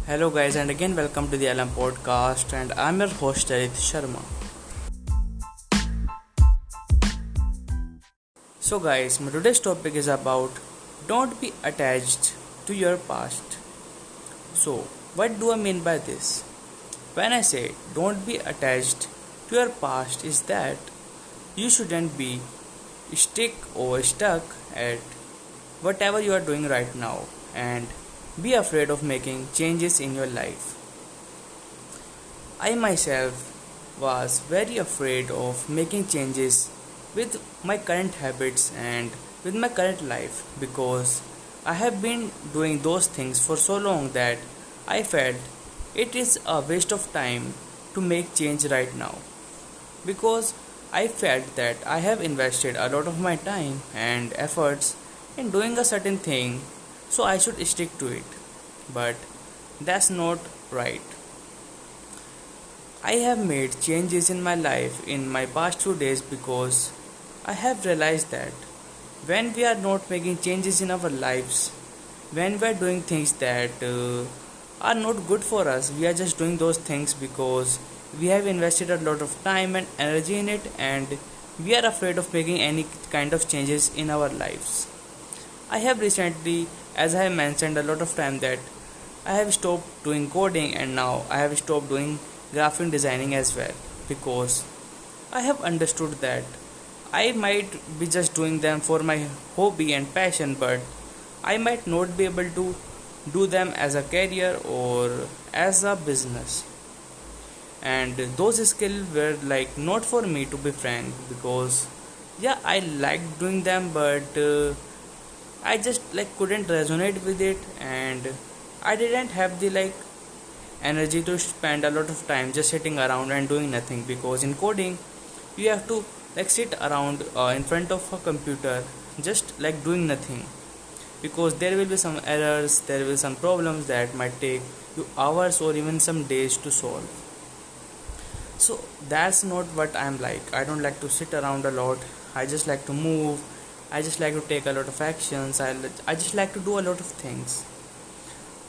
Hello guys and again welcome to the LM podcast and I'm your host Arith Sharma. So guys, my today's topic is about don't be attached to your past. So what do I mean by this? When I say don't be attached to your past is that you shouldn't be stuck at whatever you are doing right now and be afraid of making changes in your life. I myself was very afraid of making changes with my current habits and with my current life because I have been doing those things for so long that I felt it is a waste of time to make change right now because I felt that I have invested a lot of my time and efforts in doing a certain thing, so I should stick to it. But that's not right. I have made changes in my life in my past 2 days because I have realized that when we are not making changes in our lives, when we are doing things that are not good for us, we are just doing those things because we have invested a lot of time and energy in it and we are afraid of making any kind of changes in our lives. I have recently, as I have mentioned a lot of time, that I have stopped doing coding and now I have stopped doing graphic designing as well because I have understood that I might be just doing them for my hobby and passion, but I might not be able to do them as a career or as a business. And those skills were like not for me, to be frank, because yeah, I liked doing them, but I just couldn't resonate with it, and I didn't have the energy to spend a lot of time just sitting around and doing nothing, because in coding you have to sit around in front of a computer just doing nothing, because there will be some errors, there will be some problems that might take you hours or even some days to solve. So that's not what I'm like. I don't like to sit around a lot. I just like to move. I just like to take a lot of actions. I just like to do a lot of things.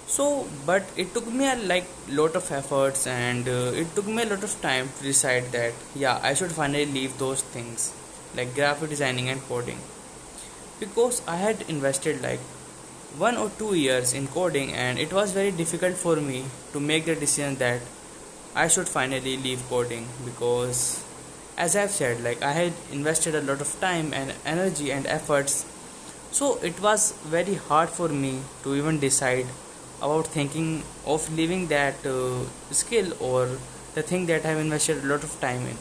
So, but it took me a lot of efforts and it took me a lot of time to decide that yeah, I should finally leave those things like graphic designing and coding, because I had invested 1 or 2 years in coding and it was very difficult for me to make the decision that I should finally leave coding, because as I've said, I had invested a lot of time and energy and efforts, so it was very hard for me to even decide about thinking of leaving that skill or the thing that I've invested a lot of time in.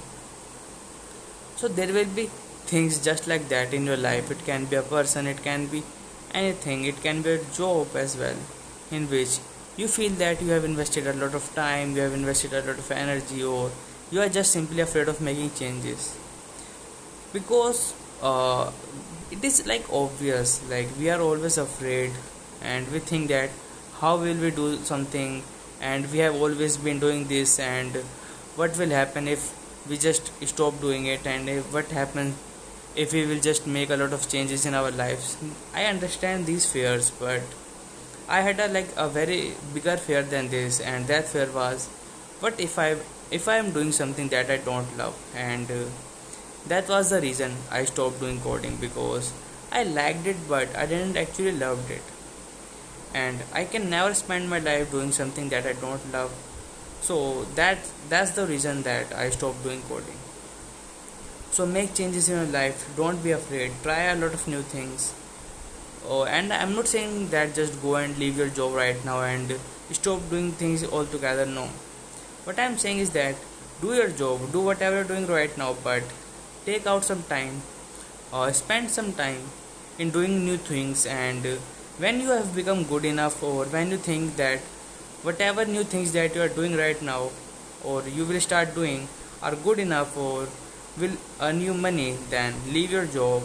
So there will be things just like that in your life. It can be a person, it can be anything, it can be a job as well, in which you feel that you have invested a lot of time, you have invested a lot of energy, or you are just simply afraid of making changes because it is obvious, we are always afraid and we think that how will we do something, and we have always been doing this, and what will happen if we just stop doing it, and what happens if we will just make a lot of changes in our lives. I understand these fears, but I had a very bigger fear than this, and that fear was, what if I am doing something that I don't love, and that was the reason I stopped doing coding, because I liked it but I didn't actually loved it, and I can never spend my life doing something that I don't love. So that's the reason that I stopped doing coding. So make changes in your life, don't be afraid, try a lot of new things. Oh, and I'm not saying that just go and leave your job right now and stop doing things altogether. No. What I'm saying is that do your job, do whatever you're doing right now, but take out some time or spend some time in doing new things. And when you have become good enough, or when you think that whatever new things that you are doing right now or you will start doing are good enough or will earn you money, then leave your job,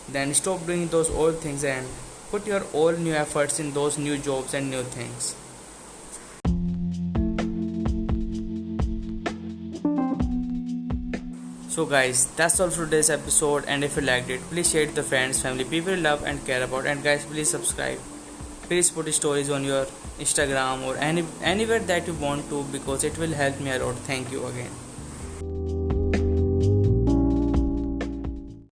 then stop doing those old things and put your all new efforts in those new jobs and new things. So guys, that's all for today's episode, and if you liked it, please share it with the friends, family, people you love and care about, and guys, please subscribe. Please put stories on your Instagram or anywhere that you want to, because it will help me a lot. Thank you again.